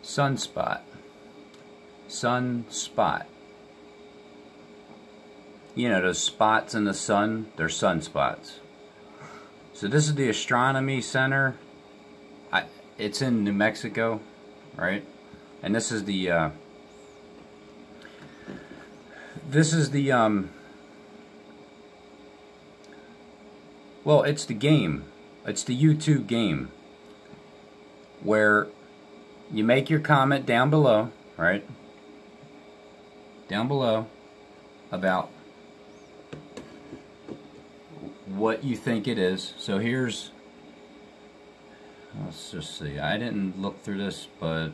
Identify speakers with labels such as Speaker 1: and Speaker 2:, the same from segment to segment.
Speaker 1: Sunspot. Sunspot. You know, those spots in the sun, they're sunspots. So this is the astronomy center. It's in New Mexico, right? And this is the well, it's the game. It's the YouTube game where you make your comment down below, right? Down below about what you think it is. So here's, let's just see. I didn't look through this, but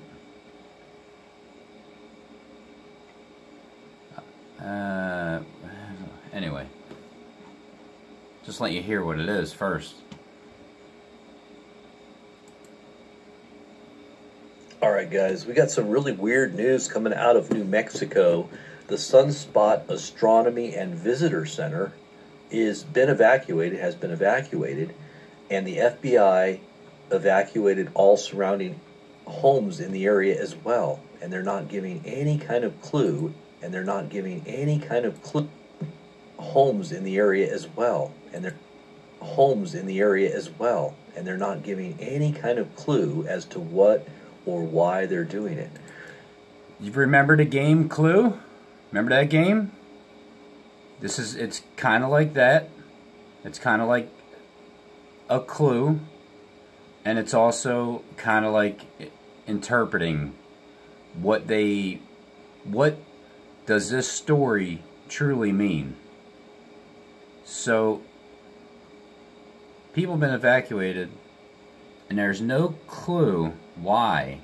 Speaker 1: anyway, just let you hear what it is first.
Speaker 2: Alright guys, we got some really weird news coming out of New Mexico. The Sunspot Astronomy and Visitor Center has been evacuated, and the FBI evacuated all surrounding homes in the area as well. And they're not giving any kind of clue, homes in the area as well. And they're not giving any kind of clue as to what or why they're doing it.
Speaker 1: You remember the game Clue? Remember that game? It's kind of like that. It's kind of like a clue, and it's also kind of like interpreting what does this story truly mean. So people have been evacuated, and there's no clue why.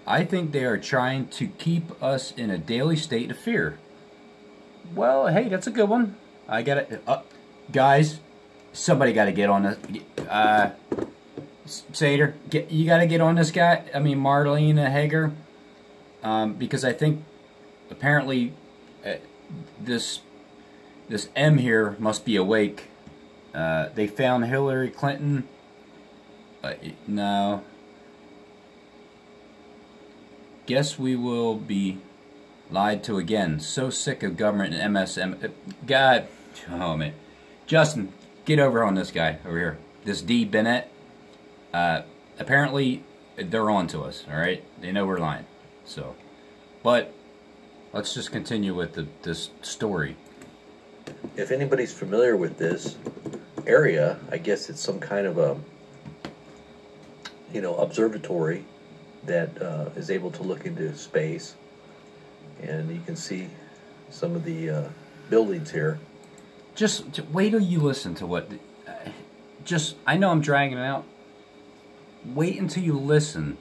Speaker 1: I think they are trying to keep us in a daily state of fear. Well, hey, that's a good one. I got it. Guys, somebody got to get on this. Sater, you got to get on this guy. I mean, Marlene Hager, because I think apparently this M here must be awake. They found Hillary Clinton. No. Guess we will be lied to again. So sick of government and MSM. God, oh man. Justin, get over on this guy over here. This D. Bennett. Apparently, they're on to us, alright? They know we're lying. So, but, let's just continue with this story.
Speaker 2: If anybody's familiar with this area, I guess it's some kind of a, observatory that is able to look into space. And you can see some of the buildings here.
Speaker 1: Just wait till you listen to what... I know I'm dragging it out. Wait until you listen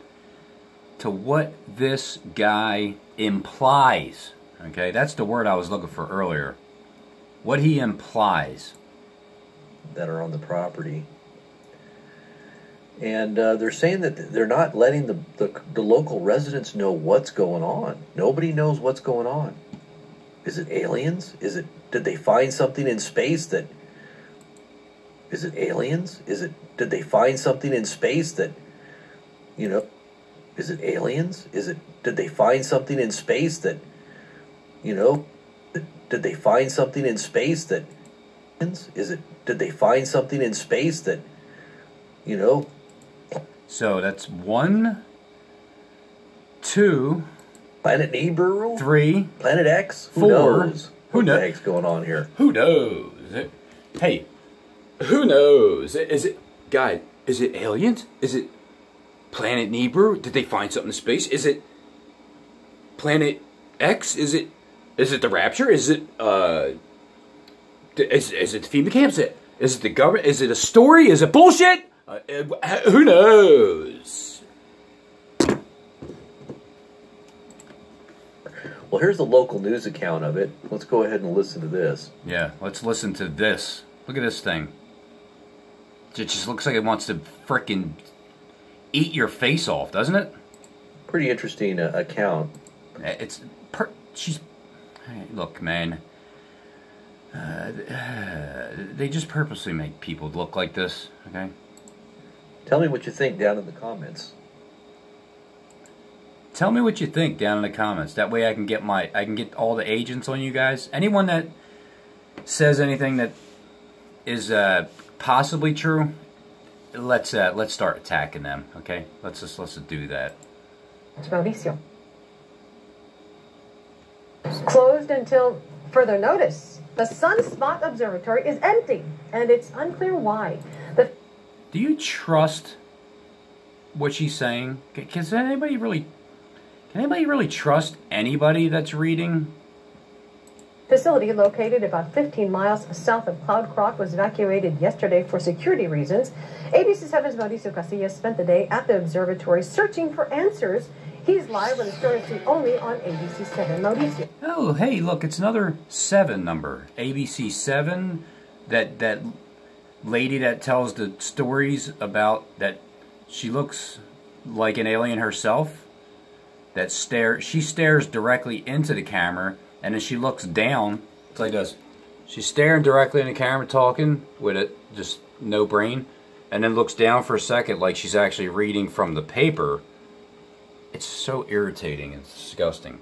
Speaker 1: to what this guy implies. Okay, that's the word I was looking for earlier. What he implies.
Speaker 2: That are on the property. And they're saying that they're not letting the local residents know what's going on. Nobody knows what's going on. Is it aliens? Did they find something in space that... Is it aliens? Did they find something in space that, is it aliens? Did they find something in space that, did they find something in space that, did they find something in space that,
Speaker 1: So that's 1, 2,
Speaker 2: Planet Nibiru?
Speaker 1: 3,
Speaker 2: Planet X?
Speaker 1: 4.
Speaker 2: Who knows?
Speaker 1: What
Speaker 2: the heck's going on here?
Speaker 1: Who knows? Hey, who knows? Is it, guy, is it aliens? Is it Planet Nibiru? Did they find something in space? Is it Planet X? Is it the Rapture? Is it, is it the FEMA camps? Is it the government? Is it a story? Is it bullshit? Who knows?
Speaker 2: Well, here's the local news account of it. Let's go ahead and listen to this.
Speaker 1: Yeah, let's listen to this. Look at this thing. It just looks like it wants to frickin' eat your face off, doesn't it?
Speaker 2: Pretty interesting account.
Speaker 1: She's... Hey, look, man. They just purposely make people look like this, okay?
Speaker 2: Tell me what you think down in the comments.
Speaker 1: Tell me what you think down in the comments. That way I can get all the agents on you guys. Anyone that says anything that is possibly true, let's start attacking them. Okay, let's just do that.
Speaker 3: Mauricio. Closed until further notice. The Sunspot Observatory is empty, and it's unclear why.
Speaker 1: Do you trust what she's saying? Can anybody really trust anybody that's reading?
Speaker 3: Facility located about 15 miles south of Cloudcroft was evacuated yesterday for security reasons. ABC7's Mauricio Casillas spent the day at the observatory searching for answers. He's live with a story to see only on ABC7. Mauricio.
Speaker 1: Oh, hey, look, it's another 7 number. ABC7, that lady that tells the stories about that she looks like an alien herself. She stares directly into the camera, and then she looks down. It's like this. She's staring directly in the camera, talking with it, just no brain, and then looks down for a second like she's actually reading from the paper. It's so irritating and disgusting.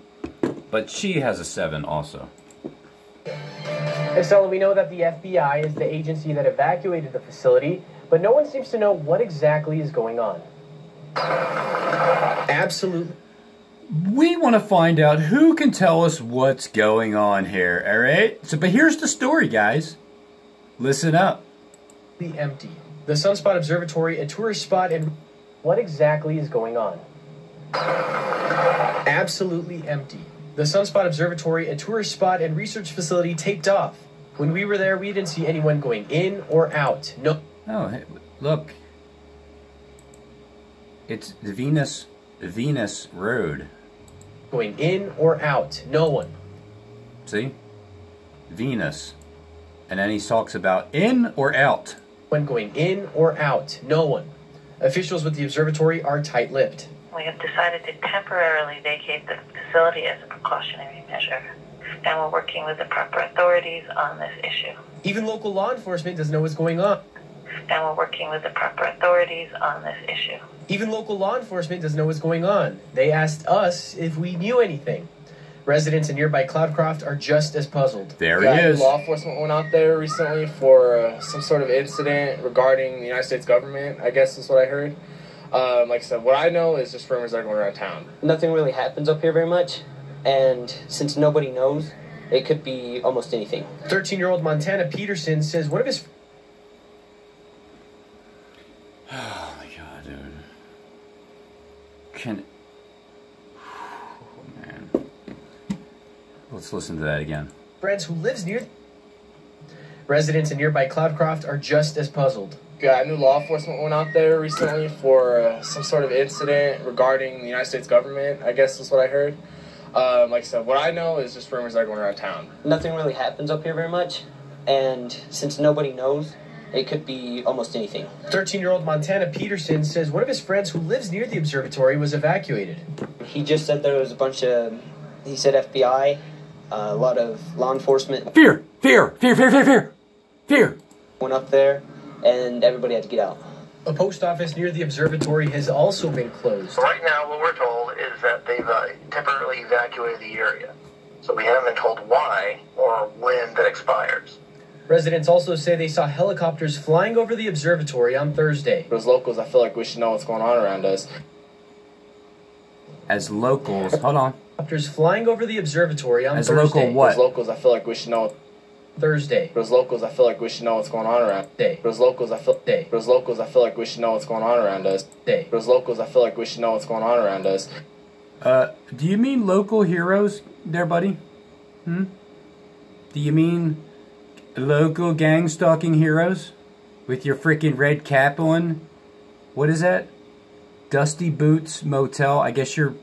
Speaker 1: But she has a 7 also.
Speaker 4: Estella, we know that the FBI is the agency that evacuated the facility, but no one seems to know what exactly is going on. Absolutely.
Speaker 1: We want to find out who can tell us what's going on here, alright? But here's the story, guys. Listen up.
Speaker 4: Empty. The Sunspot Observatory, a tourist spot, and what exactly is going on? Absolutely empty. The Sunspot Observatory, a tourist spot and research facility, taped off. When we were there, we didn't see anyone going in or out. No.
Speaker 1: Oh, hey, look. It's the Venus Road.
Speaker 4: Going in or out. No one.
Speaker 1: See? Venus. And then he talks about in or out.
Speaker 4: When going in or out. No one. Officials with the observatory are tight-lipped.
Speaker 5: We have decided to temporarily vacate the facility as a precautionary measure, and we're working with the proper authorities on this issue.
Speaker 4: Even local law enforcement doesn't know what's going on.
Speaker 5: And we're working with the proper authorities on this issue.
Speaker 4: Even local law enforcement doesn't know what's going on. They asked us if we knew anything. Residents in nearby Cloudcroft are just as puzzled.
Speaker 1: There he is.
Speaker 6: Law enforcement went out there recently for some sort of incident regarding the United States government, I guess is what I heard. Like I said, what I know is just rumors that are going around town.
Speaker 7: Nothing really happens up here very much, and since nobody knows, it could be almost anything.
Speaker 4: 13-year-old Montana Peterson says one of his...
Speaker 1: Oh my god, dude. Oh, man. Let's listen to that again.
Speaker 4: Friends who lives near... Residents in nearby Cloudcroft are just as puzzled.
Speaker 6: Yeah, new law enforcement went out there recently for some sort of incident regarding the United States government, I guess is what I heard. Like I said, what I know is just rumors that are going around town.
Speaker 7: Nothing really happens up here very much, and since nobody knows, it could be almost anything.
Speaker 4: 13-year-old Montana Peterson says one of his friends who lives near the observatory was evacuated.
Speaker 7: He just said there was a bunch of, he said FBI, a lot of law enforcement.
Speaker 1: Fear! Fear! Fear! Fear! Fear! Fear! Fear!
Speaker 7: Went up there, and everybody had to get out.
Speaker 4: A post office near the observatory has also been closed.
Speaker 8: Right now, what we're told is that they've temporarily evacuated the area. So we haven't been told why or when that expires.
Speaker 4: Residents also say they saw helicopters flying over the observatory on Thursday.
Speaker 6: As locals, I feel like we should know what's going on around us.
Speaker 1: As locals, hold on.
Speaker 4: Helicopters flying over the observatory on
Speaker 1: Thursday.
Speaker 4: Thursday.
Speaker 1: Local what?
Speaker 6: As locals, I feel like we should know.
Speaker 4: Thursday.
Speaker 6: As locals, I feel like we should know what's going on around day. As locals, I feel day. As locals, I feel like we should know what's going on around us. Day. As locals, I feel like we should know what's going on around us.
Speaker 1: Do you mean local heroes there, buddy? Do you mean local gang stalking heroes with your freaking red cap on? What is that? Dusty Boots Motel. I guess you're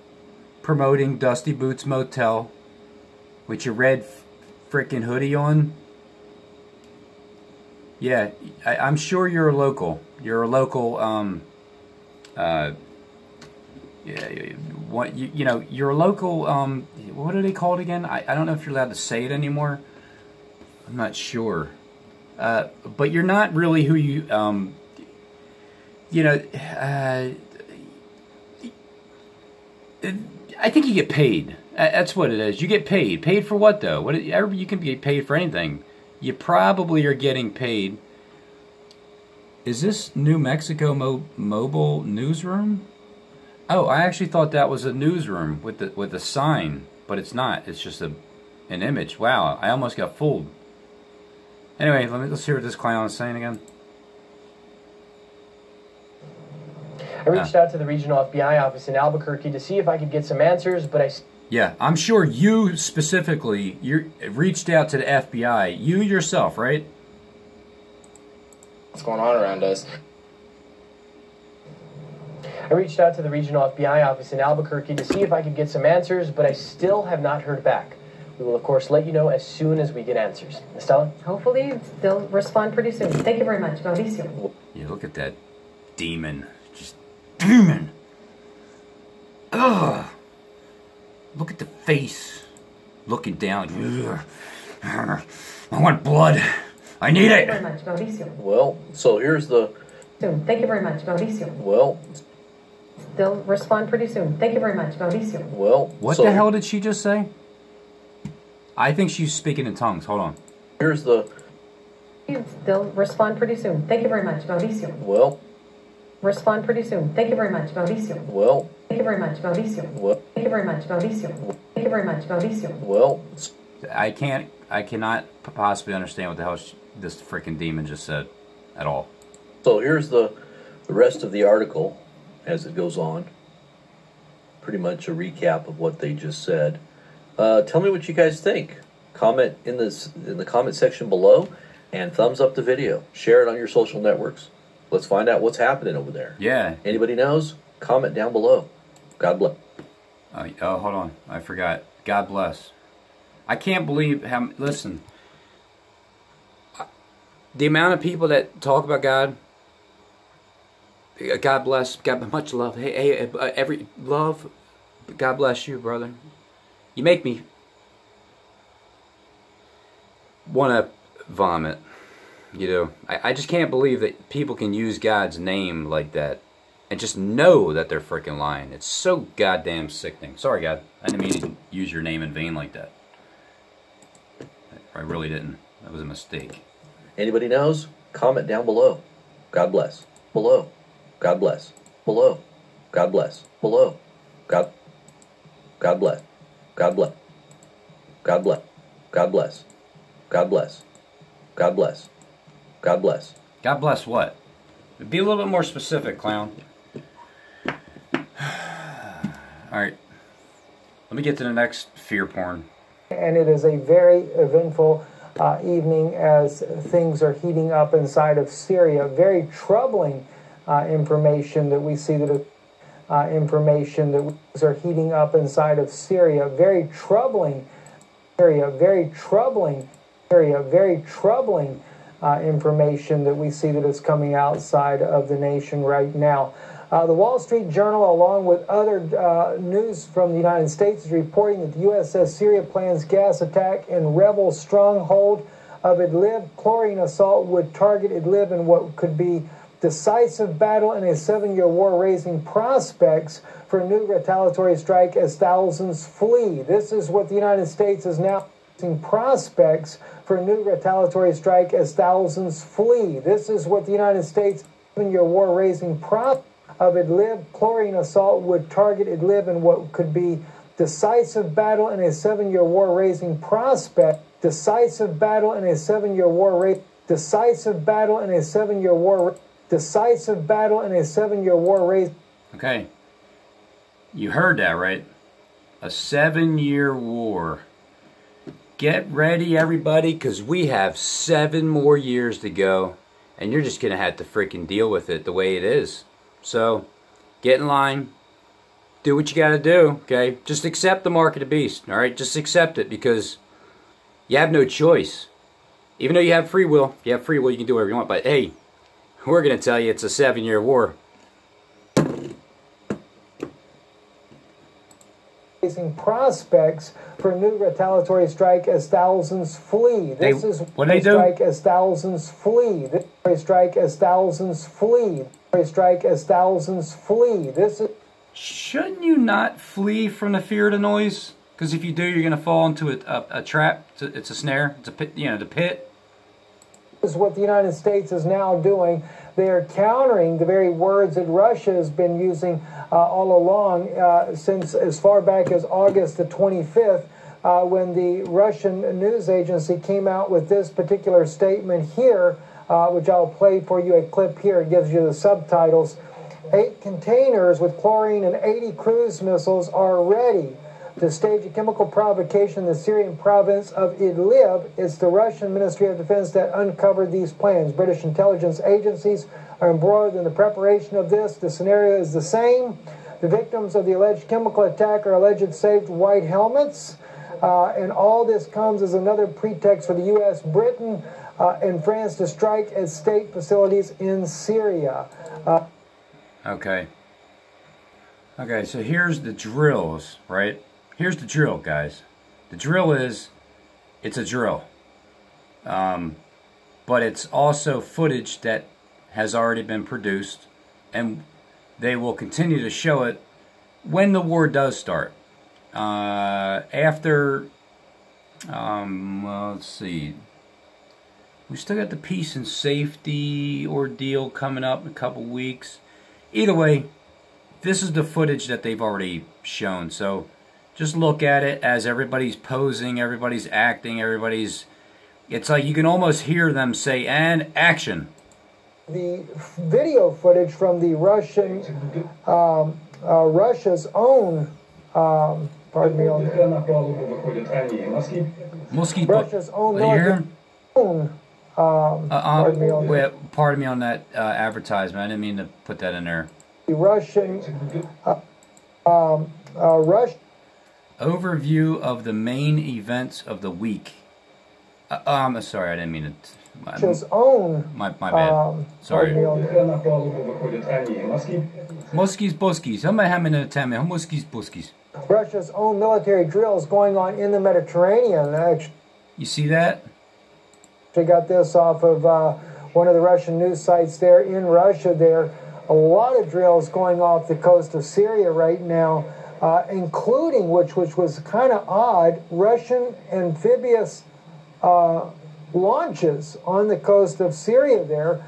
Speaker 1: promoting Dusty Boots Motel with your red freaking hoodie on. Yeah, I'm sure you're a local. You're a local, yeah, you know, you're a local, what are they called again? I don't know if you're allowed to say it anymore. I'm not sure. But you're not really who you, you know, I think you get paid. That's what it is. You get paid. Paid for what, though? You can get paid for anything. You probably are getting paid. Is this New Mexico mobile newsroom? Oh, I actually thought that was a newsroom with a sign, but it's not. It's just an image. Wow, I almost got fooled. Anyway, let's hear what this clown is saying again.
Speaker 4: I reached out to the regional FBI office in Albuquerque to see if I could get some answers, but
Speaker 1: Yeah, I'm sure you specifically, you reached out to the FBI. You yourself, right?
Speaker 6: What's going on around us?
Speaker 4: I reached out to the regional FBI office in Albuquerque to see if I could get some answers, but I still have not heard back. We will, of course, let you know as soon as we get answers. Estella?
Speaker 3: Hopefully they'll respond pretty soon. Thank you very much, Mauricio.
Speaker 1: Yeah, look at that demon. Just demon. Ugh. Look at the face. Looking down. Ugh. I want blood. I need it.
Speaker 3: Thank you very much, Mauricio.
Speaker 2: Well, so here's the...
Speaker 3: Soon. Thank you very much, Mauricio.
Speaker 2: Well...
Speaker 3: They'll respond pretty soon. Thank you very much, Mauricio.
Speaker 2: Well...
Speaker 1: What the hell did she just say? I think she's speaking in tongues. Hold on.
Speaker 2: Here's the...
Speaker 3: They'll respond pretty soon. Thank you very much, Mauricio.
Speaker 2: Well...
Speaker 3: Respond pretty soon. Thank you very much, Mauricio.
Speaker 2: Well...
Speaker 3: Thank you very much, Mauricio.
Speaker 2: Well...
Speaker 3: Thank you very much, Mauricio. Thank you very much, Mauricio.
Speaker 2: Well...
Speaker 1: I cannot possibly understand what the hell this freaking demon just said at all.
Speaker 2: So here's the rest of the article as it goes on. Pretty much a recap of what they just said. Tell me what you guys think. Comment in the comment section below, and thumbs up the video. Share it on your social networks. Let's find out what's happening over there.
Speaker 1: Yeah.
Speaker 2: Anybody knows? Comment down below. God bless.
Speaker 1: Oh, hold on. I forgot. God bless. I can't believe how... Listen. The amount of people that talk about God... God bless. God, much love. Hey, every... Love. God bless you, brother. You make me... want to vomit. You know, I just can't believe that people can use God's name like that and just know that they're freaking lying. It's so goddamn sickening. Sorry, God. I didn't mean to use your name in vain like that. I really didn't. That was a mistake.
Speaker 2: Anybody knows? Comment down below. God bless. Below. God bless. Below. God bless. Below. God bless. God bless. God bless. God bless. God bless. God bless. God bless.
Speaker 1: God bless what? Be a little bit more specific, clown. Alright. Let me get to the next fear porn.
Speaker 9: And it is a very eventful evening as things are heating up inside of Syria. Very troubling information that we see that are heating up inside of Syria. Very troubling area. Very troubling area. Very troubling information that we see that is coming outside of the nation right now. The Wall Street Journal, along with other news from the United States, is reporting that the U.S. says Syria plans gas attack in rebel stronghold of Idlib. Chlorine assault would target Idlib in what could be decisive battle in a 7-year war, raising prospects for a new retaliatory strike as thousands flee. This is what the United States is now raising prospects for a new retaliatory strike as thousands flee. This is what the United States 7-year war, raising prospects of Idlib. Chlorine assault would target Idlib in what could be decisive battle in a 7-year war, raising prospect. Decisive battle in a 7-year war, decisive battle in a 7-year war, decisive battle in a 7-year war,
Speaker 1: Okay. You heard that, right? A 7-year war. Get ready, everybody, because we have 7 more years to go, and you're just going to have to freaking deal with it the way it is. So, get in line, do what you got to do, okay? Just accept the mark of the beast, all right? Just accept it because you have no choice. Even though you have free will, if you have free will, you can do whatever you want. But, hey, we're going to tell you it's a 7-year war.
Speaker 9: Raising prospects for a new retaliatory strike as thousands flee. This is
Speaker 1: what do they do?
Speaker 9: Strike as thousands flee. This strike as thousands flee. Strike as thousands flee. This is
Speaker 1: shouldn't you not flee from the fear of the noise? Because if you do, you're going to fall into a trap. It's a snare. It's a pit, you know, the pit.
Speaker 9: This is what the United States is now doing. They are countering the very words that Russia has been using all along since as far back as August the 25th, when the Russian news agency came out with this particular statement here, which I'll play for you a clip here. It gives you the subtitles. 8 containers with chlorine and 80 cruise missiles are ready to stage a chemical provocation in the Syrian province of Idlib. It's the Russian Ministry of Defense that uncovered these plans. British intelligence agencies are embroiled in the preparation of this. The scenario is the same. The victims of the alleged chemical attack are alleged saved white helmets. And all this comes as another pretext for the U.S., Britain, and France to strike at state facilities in Syria.
Speaker 1: Okay. Okay, so here's the drills, right? Here's the drill, guys. The drill is, it's a drill. But it's also footage that has already been produced, and they will continue to show it when the war does start. After, well, let's see. We still got the peace and safety ordeal coming up in a couple weeks. Either way, this is the footage that they've already shown. So just look at it as everybody's posing, everybody's acting, everybody's... It's like you can almost hear them say, and action.
Speaker 9: The video footage from the Russian, Russia's own, pardon me, Russia's own military,
Speaker 1: pardon me on that advertisement. I didn't mean to put that in there.
Speaker 9: The Russian,
Speaker 1: overview of the main events of the week. I'm sorry, I didn't mean to.
Speaker 9: Russia's own.
Speaker 1: My bad. Sorry. Muskis buskis. Muskis.
Speaker 9: Russia's own military drills going on in the Mediterranean.
Speaker 1: You see that?
Speaker 9: I got this off of one of the Russian news sites there in Russia. There, a lot of drills going off the coast of Syria right now, including which was kind of odd, Russian amphibious launches on the coast of Syria there,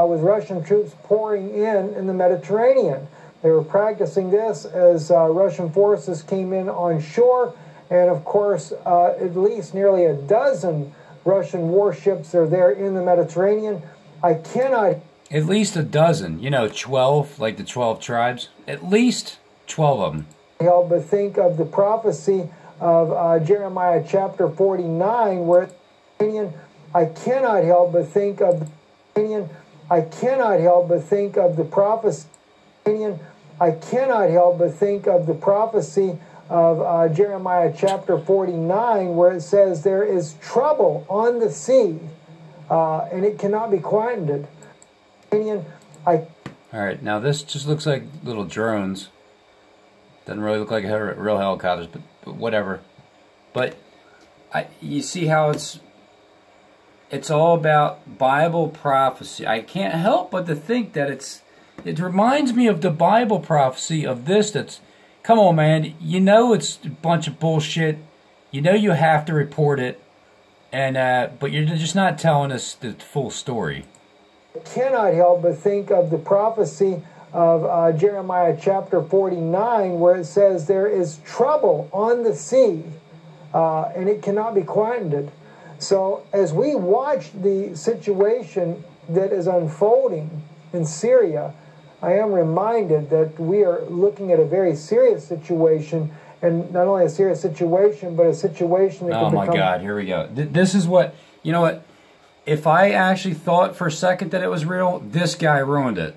Speaker 9: with Russian troops pouring in the Mediterranean. They were practicing this as Russian forces came in on shore, and of course at least nearly a dozen Russian warships are there in the Mediterranean. I cannot...
Speaker 1: At least a dozen, you know, 12, like the 12 tribes. At least 12 of them.
Speaker 9: Help but think of the prophecy of Jeremiah chapter 49, where I cannot help but think of the prophecy. I cannot help but think of the prophecy of Jeremiah chapter 49, where it says there is trouble on the sea, and it cannot be quieted.
Speaker 1: All right, now this just looks like little drones. Doesn't really look like real helicopters, but whatever. But you see how it's all about Bible prophecy. I can't help but to think that it reminds me of the Bible prophecy of this. That's, come on, man. You know it's a bunch of bullshit. You know you have to report it, and but you're just not telling us the full story.
Speaker 9: I cannot help but think of the prophecy of Jeremiah chapter 49, where it says there is trouble on the sea, and it cannot be quieted. So as we watch the situation that is unfolding in Syria, I am reminded that we are looking at a very serious situation, and not only a serious situation, but a situation that can become...
Speaker 1: Oh my God, here we go. This is what, you know what, if I actually thought for a second that it was real, this guy ruined it.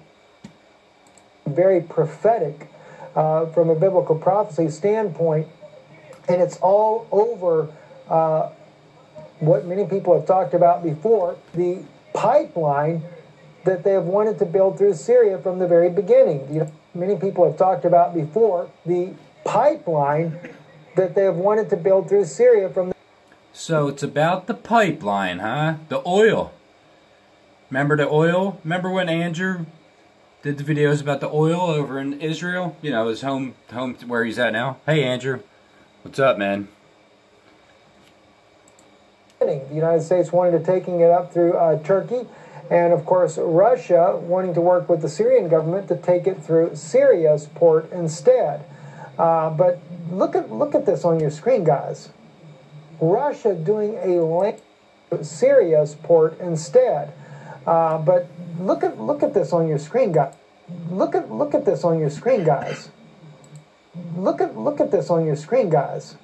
Speaker 9: Very prophetic from a biblical prophecy standpoint, and it's all over what many people have talked about before, the pipeline that they have wanted to build through Syria from the very beginning. You know, many people have talked about before the pipeline that they have wanted to build through Syria from the...
Speaker 1: So it's about the pipeline, huh? The oil. Remember the oil? Remember when Andrew did the videos about the oil over in Israel. You know, his home where he's at now. Hey, Andrew. What's up, man?
Speaker 9: The United States wanting to taking it up through Turkey, and of course Russia wanting to work with the Syrian government to take it through Syria's port instead. But look at this on your screen, guys. Russia doing a link to Syria's port instead. But look at this on your screen, guys. Look at this on your screen, guys. Look at this on your screen, guys.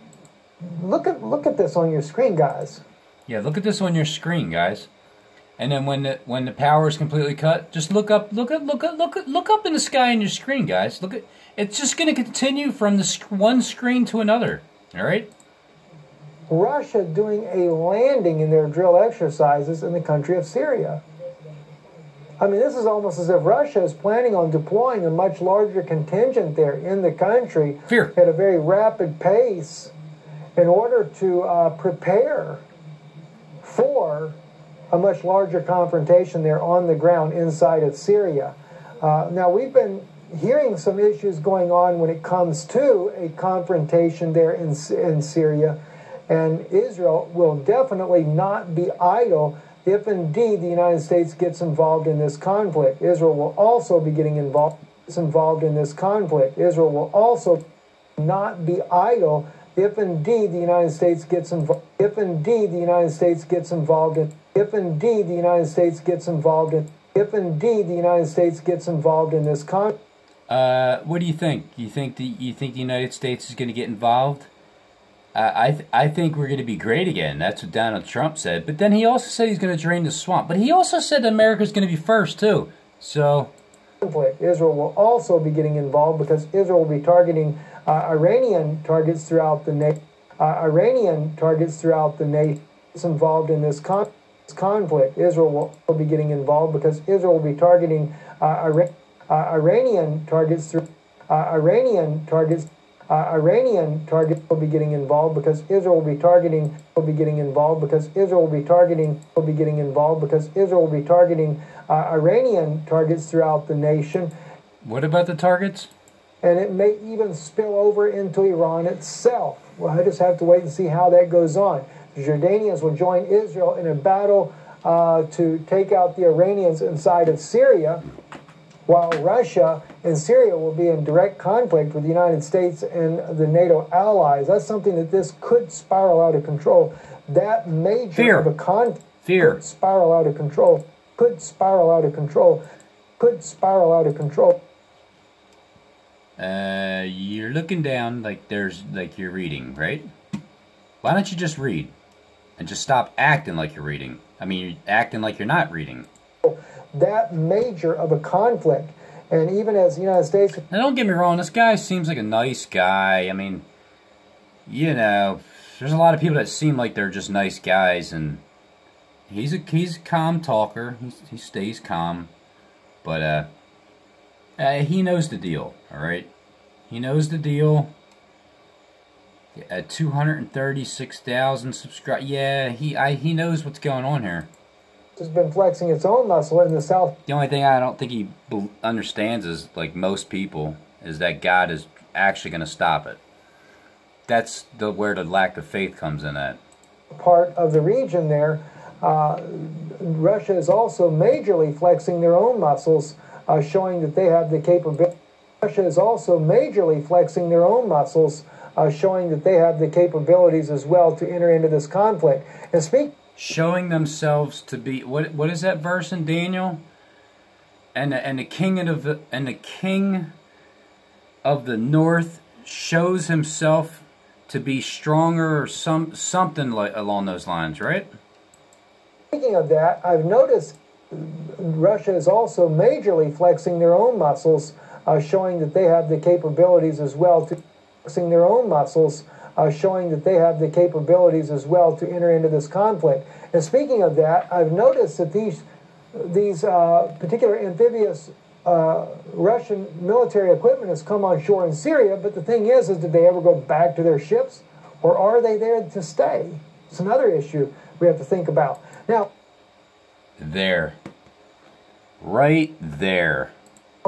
Speaker 9: Look at this on your screen, guys.
Speaker 1: Yeah, look at this on your screen, guys. And then when the power is completely cut, just look up in the sky on your screen, guys. Look at it's just going to continue from the one screen to another. All right.
Speaker 9: Russia doing a landing in their drill exercises in the country of Syria. I mean, this is almost as if Russia is planning on deploying a much larger contingent there in the country at a very rapid pace in order to prepare for a much larger confrontation there on the ground inside of Syria. Now, we've been hearing some issues going on when it comes to a confrontation there in Syria, and Israel will definitely not be idle if indeed the United States gets involved in this conflict. Israel will also be getting involved in this conflict. Israel will also not be idle if indeed the United States gets involved. If indeed the United States gets involved in. If indeed the United States gets involved in. If indeed the United States gets involved in this conflict.
Speaker 1: What do you think? You think the United States is going to get involved? I think we're going to be great again. That's what Donald Trump said. But then he also said he's going to drain the swamp. But he also said that America's going to be first too. So
Speaker 9: Israel will also be getting involved because Israel will be targeting Iranian targets throughout the nation. Iranian targets throughout the nation involved in this conflict. Israel will be getting involved because Israel will be targeting Iranian targets through Iranian targets. Iranian targets will be getting involved because Israel will be targeting. Will be getting involved because Israel will be targeting. Will be getting involved because Israel will be targeting Iranian targets throughout the nation.
Speaker 1: What about the targets?
Speaker 9: And it may even spill over into Iran itself. Well, I just have to wait and see how that goes on. The Jordanians will join Israel in a battle to take out the Iranians inside of Syria, while Russia and Syria will be in direct conflict with the United States and the NATO allies. That's something that this could spiral out of control. That major of a conflict could spiral out of control. Could spiral out of control. Could spiral out of control.
Speaker 1: You're looking down like you're reading, right? Why don't you just read and just stop acting like you're reading? I mean, you're acting like you're not reading.
Speaker 9: That major of a conflict, and even as the United States.
Speaker 1: Now, don't get me wrong. This guy seems like a nice guy. I mean, you know, there's a lot of people that seem like they're just nice guys, and he's a calm talker. He stays calm, but he knows the deal. All right, he knows the deal. At 236,000 subscribers, yeah, he knows what's going on here.
Speaker 9: Has been flexing its own muscle in the South.
Speaker 1: The only thing I don't think he understands is, like most people, is that God is actually going to stop it. That's where the lack of faith comes in at.
Speaker 9: Part of the region there, Russia is also majorly flexing their own muscles, showing that they have the capability. Russia is also majorly flexing their own muscles, showing that they have the capabilities as well to enter into this conflict. And
Speaker 1: showing themselves to be what is that verse in Daniel? And the king of the north shows himself to be stronger, or something like along those lines, right?
Speaker 9: Speaking of that, I've noticed Russia is also majorly flexing their own muscles, showing that they have the capabilities as well to flexing their own muscles. Showing that they have the capabilities as well to enter into this conflict. And speaking of that, I've noticed that these particular amphibious Russian military equipment has come on shore in Syria, but the thing is did they ever go back to their ships, or are they there to stay? It's another issue we have to think about. Now,
Speaker 1: there. Right there.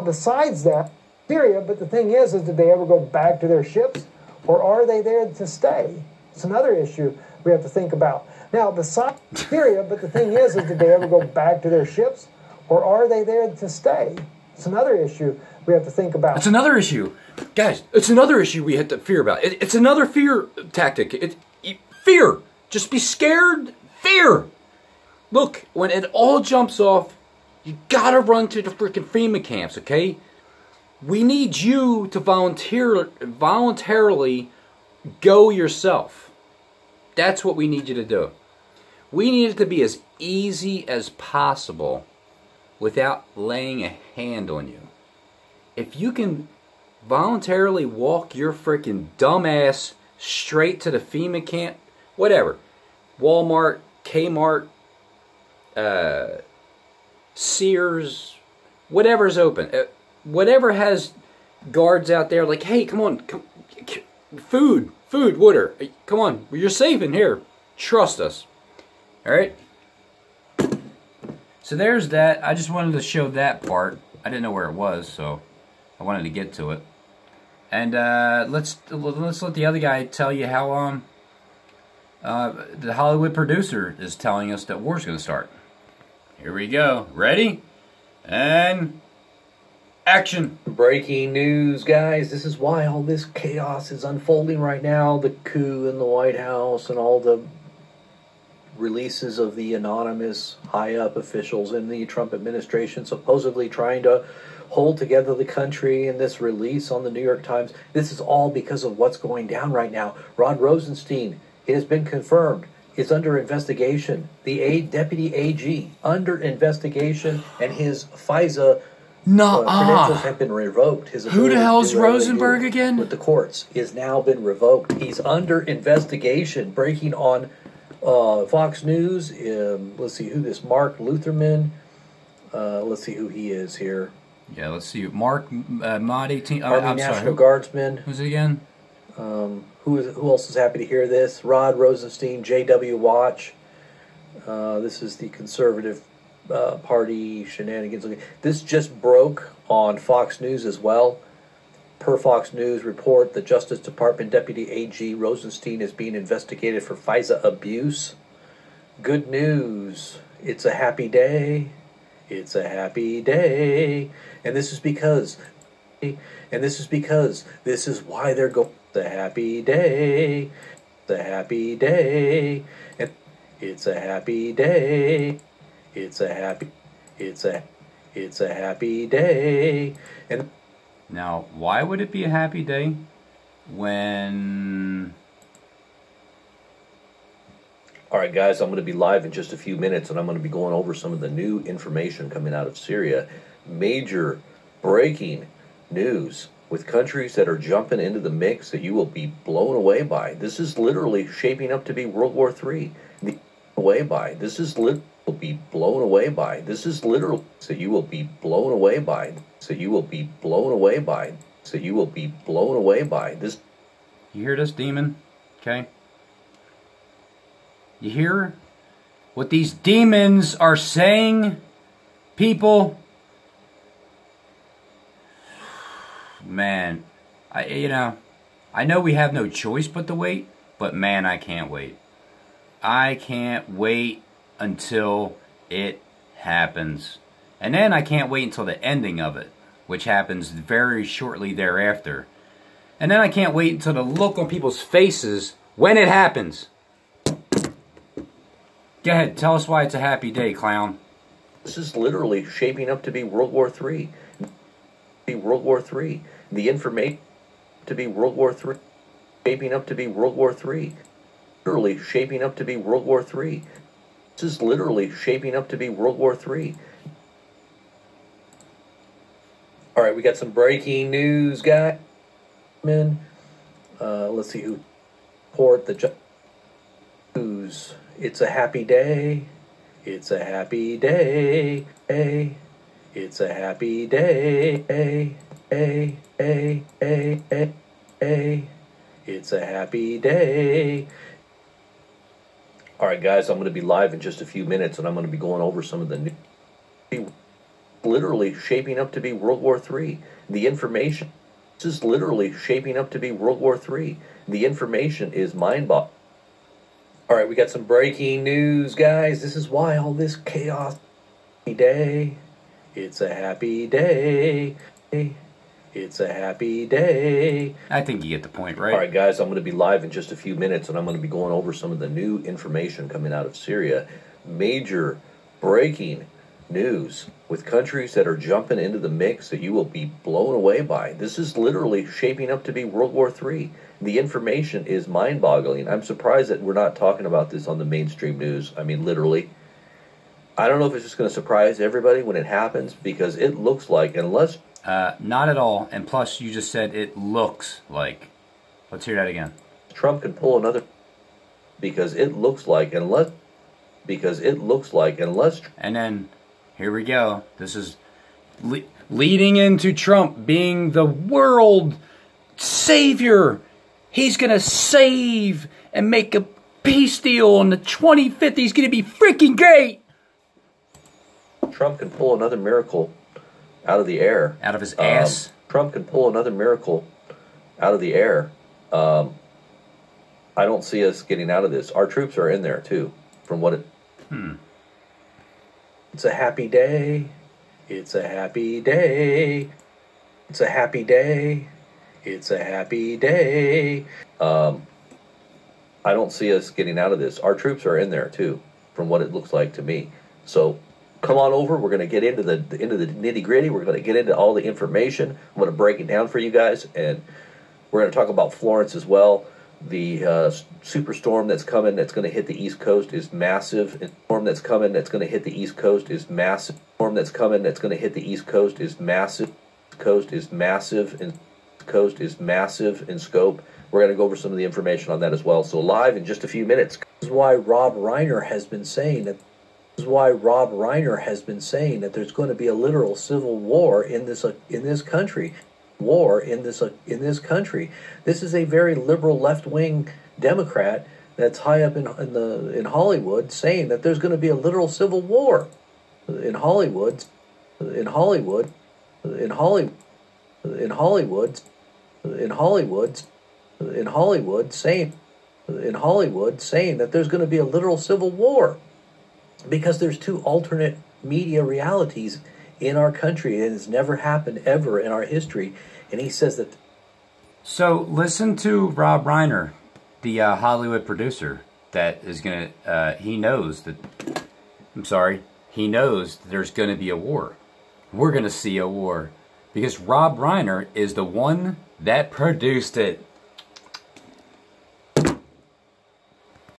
Speaker 9: Besides that, Syria, but the thing is did they ever go back to their ships, or are they there to stay? It's another issue we have to think about. Now, besides Syria, but the thing is did they ever go back to their ships, or are they there to stay? It's another issue we have to think about.
Speaker 1: It's another issue. Guys, it's another issue we have to fear about. It's another fear tactic. Fear. Just be scared. Fear. Look, when it all jumps off, you gotta run to the freaking FEMA camps, okay? We need you to voluntarily go yourself. That's what we need you to do. We need it to be as easy as possible without laying a hand on you. If you can voluntarily walk your freaking dumb ass straight to the FEMA camp, whatever, Walmart, Kmart, Sears, whatever's open, whatever has guards out there, like, hey, come on, food, water, come on, you're safe in here, trust us. All right. So there's that. I just wanted to show that part. I didn't know where it was, so I wanted to get to it. And let's let the other guy tell you how the Hollywood producer is telling us that war's going to start. Here we go. Ready? And action.
Speaker 2: Breaking news, guys. This is why all this chaos is unfolding right now. The coup in the White House and all the releases of the anonymous high-up officials in the Trump administration supposedly trying to hold together the country, and this release on the New York Times. This is all because of what's going down right now. Rod Rosenstein, it has been confirmed, is under investigation. The deputy AG under investigation, and his FISA credentials have been revoked.
Speaker 1: Who the hell's Rosenberg again?
Speaker 2: With the courts is now been revoked. He's under investigation, breaking on Fox News. Let's see who this Mark Lutherman. Let's see who he is here.
Speaker 1: Yeah, let's see. Mark Mod 18.
Speaker 2: Army National Guardsman.
Speaker 1: Who's it again?
Speaker 2: Who else is happy to hear this? Rod Rosenstein, JW Watch. This is the Conservative Party shenanigans. This just broke on Fox News as well. Per Fox News report, the Justice Department Deputy AG Rosenstein is being investigated for FISA abuse. Good news. It's a happy day. It's a happy day. And this is because this is why they're going. The happy day. The happy day. And it's a happy day. It's a happy day. And
Speaker 1: now, why would it be a happy day when...
Speaker 2: Alright guys, I'm going to be live in just a few minutes, and I'm going to be going over some of the new information coming out of Syria. Major breaking news with countries that are jumping into the mix that you will be blown away by. This is literally shaping up to be World War III. This is literally be blown away by. This is literally so you will be blown away by. So you will be blown away by. So you will be blown away by this.
Speaker 1: You hear this, demon? Okay. You hear what these demons are saying, people? Man, I know we have no choice but to wait, but man, I can't wait. I can't wait until it happens. And then I can't wait until the ending of it, which happens very shortly thereafter. And then I can't wait until the look on people's faces when it happens. Go ahead, tell us why it's a happy day, clown.
Speaker 2: This is literally shaping up to be World War III. World War III. The information to be World War III. Shaping up to be World War III. Literally shaping up to be World War III. This is literally shaping up to be World War III. Alright, we got some breaking news, guys. Let's see who report the news. It's a happy day. It's a happy day. It's a happy day. It's a happy day. Alright guys, I'm going to be live in just a few minutes, and I'm going to be going over some of the new... literally shaping up to be World War III. The information, this is literally shaping up to be World War III. The information is mind-boggling. All right, we got some breaking news, guys. This is why all this chaos. Happy day. It's a happy day. It's a happy day.
Speaker 1: I think you get the point, right?
Speaker 2: All right, guys, I'm going to be live in just a few minutes, and I'm going to be going over some of the new information coming out of Syria. Major breaking news with countries that are jumping into the mix that you will be blown away by. This is literally shaping up to be World War III. The information is mind-boggling. I'm surprised that we're not talking about this on the mainstream news. I mean, literally. I don't know if it's just going to surprise everybody when it happens, because it looks like, unless...
Speaker 1: Not at all. And plus, you just said it looks like. Let's hear that again.
Speaker 2: Trump can pull another... Because it looks like, unless... Because it looks like, unless...
Speaker 1: And then, here we go. This is leading into Trump being the world savior. He's going to save and make a peace deal on the 25th. He's going to be freaking great.
Speaker 2: Trump can pull another miracle out of the air.
Speaker 1: Out of his ass?
Speaker 2: Trump can pull another miracle out of the air. I don't see us getting out of this. Our troops are in there, too, from what it... It's a happy day. It's a happy day. It's a happy day. It's a happy day. I don't see us getting out of this. Our troops are in there, too, from what it looks like to me. So... come on over. We're going to get into the nitty-gritty. We're going to get into all the information. I'm going to break it down for you guys, and we're going to talk about Florence as well. The superstorm that's coming, that's going to hit the East Coast, is massive. And storm that's coming, that's going to hit the East Coast, is massive. Storm that's coming, that's going to hit the East Coast, is massive. Coast is massive, and coast is massive in scope. We're going to go over some of the information on that as well. So live in just a few minutes. This is why Rob Reiner has been saying that. This is why Rob Reiner has been saying that there's going to be a literal civil war in this country. War in this country. This is a very liberal left-wing Democrat that's high up in Hollywood saying that there's going to be a literal civil war in Hollywood, saying that there's going to be a literal civil war. Because there's two alternate media realities in our country, and it's never happened ever in our history. And he says that...
Speaker 1: So listen to Rob Reiner, the Hollywood producer, that is going to... he knows that... I'm sorry. He knows that there's going to be a war. We're going to see a war. Because Rob Reiner is the one that produced it.